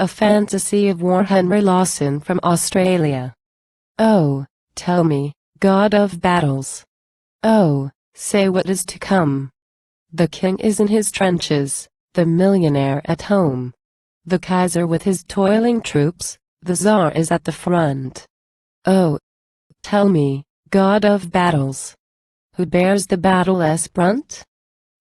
A fantasy of war. Henry Lawson from Australia. Oh, tell me, God of battles. Oh, say what is to come. The king is in his trenches, the millionaire at home. The Kaiser with his toiling troops, the Tsar is at the front. Oh, tell me, God of battles. Who bears the battle's brunt?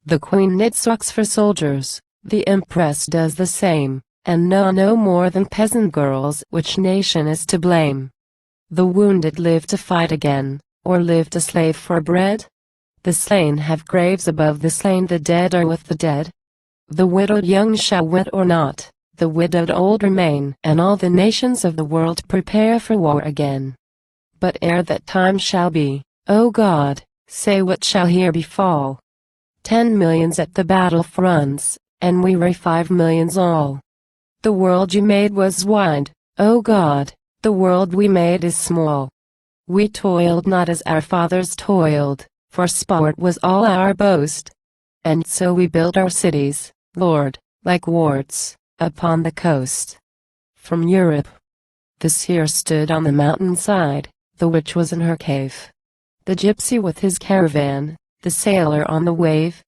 The Queen knits socks for soldiers, the Empress does the same, and no more than peasant girls. Which nation is to blame? The wounded live to fight again, or live to slave for bread? The slain have graves above the slain, the dead are with the dead. The widowed young shall wed or not, the widowed old remain, and all the nations of the world prepare for war again. But ere that time shall be, O God, say what shall here befall. 10 millions at the battle fronts, and we were 5 millions all. The world you made was wide, O God, the world we made is small. We toiled not as our fathers toiled, for sport was all our boast. And so we built our cities, Lord, like warts, upon the coast. From Europe. The seer stood on the mountainside, the witch was in her cave. The gypsy with his caravan, the sailor on the wave.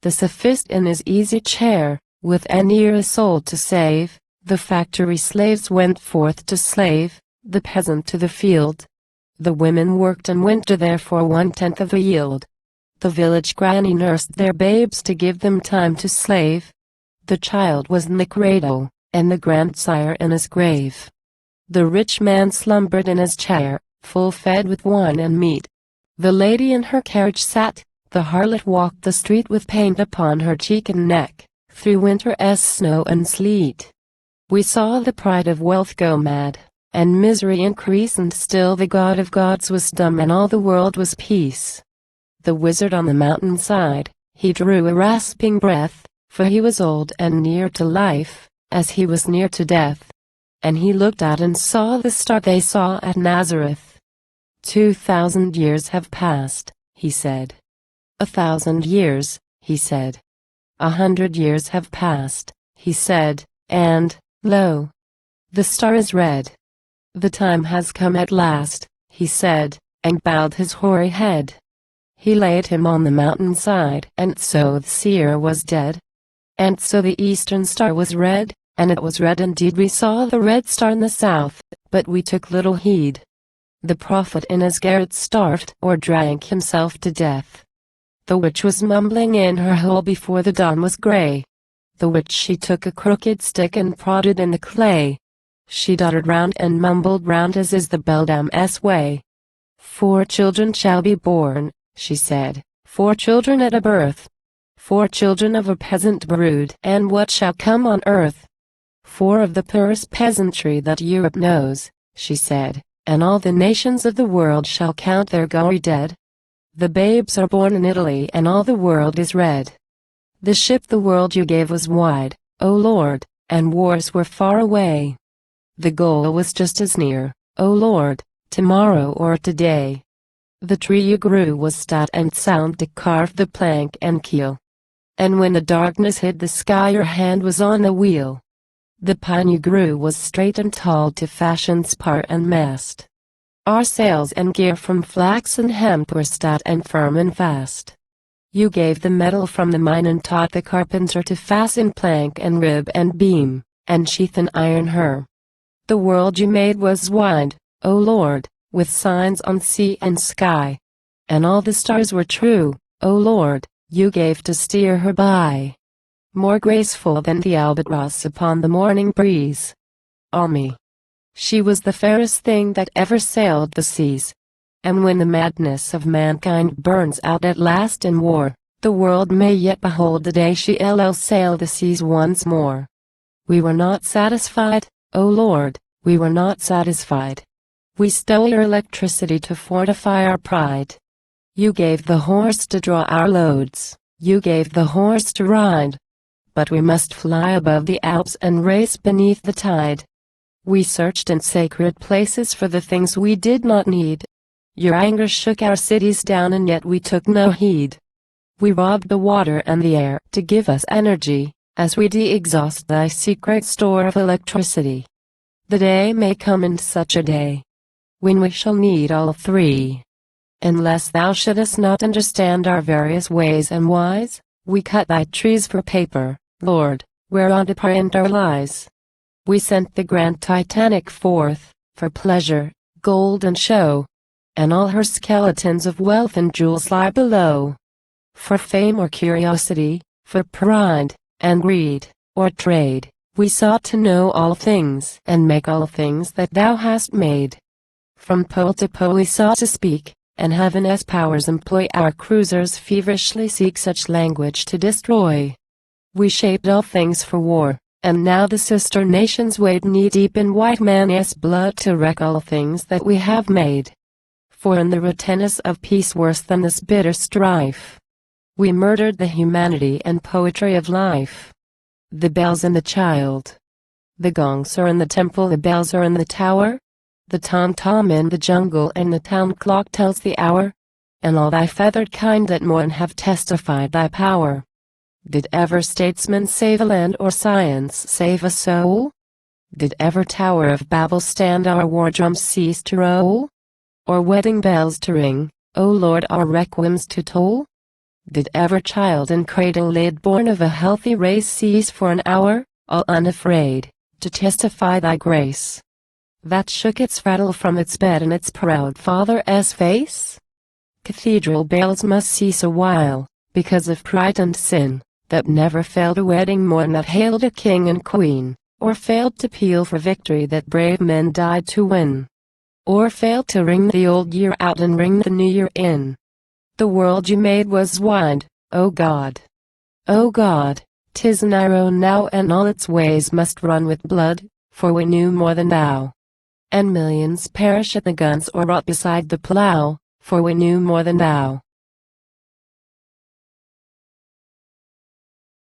The sophist in his easy chair, with an ear a soul to save. The factory slaves went forth to slave, the peasant to the field. The women worked and went to there for 1/10 of the yield. The village granny nursed their babes to give them time to slave. The child was in the cradle, and the grandsire in his grave. The rich man slumbered in his chair, full fed with wine and meat. The lady in her carriage sat, the harlot walked the street with paint upon her cheek and neck, through winter's snow and sleet. We saw the pride of wealth go mad, and misery increase, and still the God of gods was dumb, and all the world was peace. The wizard on the mountainside, he drew a rasping breath, for he was old and near to life, as he was near to death. And he looked out and saw the star they saw at Nazareth. 2,000 years have passed, he said. 1,000 years, he said. 100 years have passed, he said, and, lo, the star is red. The time has come at last, he said, and bowed his hoary head. He laid him on the mountainside, and so the seer was dead. And so the eastern star was red, and it was red indeed. We saw the red star in the south, but we took little heed. The prophet in his garret starved or drank himself to death. The witch was mumbling in her hole before the dawn was gray. The witch, she took a crooked stick and prodded in the clay. She dotted round and mumbled round, as is the beldame's way. 4 children shall be born, she said, 4 children at a birth. 4 children of a peasant brood, and what shall come on earth? 4 of the poorest peasantry that Europe knows, she said, and all the nations of the world shall count their gory dead. The babes are born in Italy, and all the world is red. The ship the world you gave was wide, O Lord, and wars were far away. The goal was just as near, O Lord, tomorrow or today. The tree you grew was stout and sound to carve the plank and keel. And when the darkness hid the sky, your hand was on the wheel. The pine you grew was straight and tall to fashion spar and mast. Our sails and gear from flax and hemp were stout and firm and fast. You gave the metal from the mine and taught the carpenter to fasten plank and rib and beam, and sheath and iron her. The world you made was wide, O Lord, with signs on sea and sky. And all the stars were true, O Lord, you gave to steer her by. More graceful than the albatross upon the morning breeze. Almi. She was the fairest thing that ever sailed the seas. And when the madness of mankind burns out at last in war, the world may yet behold the day she'll sail the seas once more. We were not satisfied, O Lord, we were not satisfied. We stole your electricity to fortify our pride. You gave the horse to draw our loads, you gave the horse to ride. But we must fly above the Alps and race beneath the tide. We searched in sacred places for the things we did not need. Your anger shook our cities down, and yet we took no heed. We robbed the water and the air to give us energy, as we de-exhaust thy secret store of electricity. The day may come, and such a day, when we shall need all three. Unless thou shouldest not understand our various ways and whys, we cut thy trees for paper, Lord, whereon to print our lies. We sent the grand Titanic forth, for pleasure, gold and show, and all her skeletons of wealth and jewels lie below. For fame or curiosity, for pride, and greed, or trade, we sought to know all things and make all things that thou hast made. From pole to pole we sought to speak, and heaven's powers employ our cruisers feverishly seek such language to destroy. We shaped all things for war, and now the sister nations wade knee-deep in white man's blood to wreck all things that we have made. For in the rottenness of peace worse than this bitter strife, we murdered the humanity and poetry of life. The bells in the child, the gongs are in the temple, the bells are in the tower, the tom-tom in the jungle, and the town clock tells the hour, and all thy feathered kind that mourn have testified thy power. Did ever statesman save a land, or science save a soul? Did ever Tower of Babel stand, our war drums cease to roll? Or wedding bells to ring, O Lord, our requiems to toll? Did ever child in cradle laid born of a healthy race cease for an hour, all unafraid, to testify thy grace, that shook its rattle from its bed in its proud father's face? Cathedral bells must cease a while, because of pride and sin, that never failed a wedding morn that hailed a king and queen, or failed to peal for victory that brave men died to win, or failed to ring the old year out and ring the new year in. The world you made was wide, O God. O God, 'tis in our own now, and all its ways must run with blood, for we knew more than thou. And millions perish at the guns or rot beside the plow, for we knew more than thou.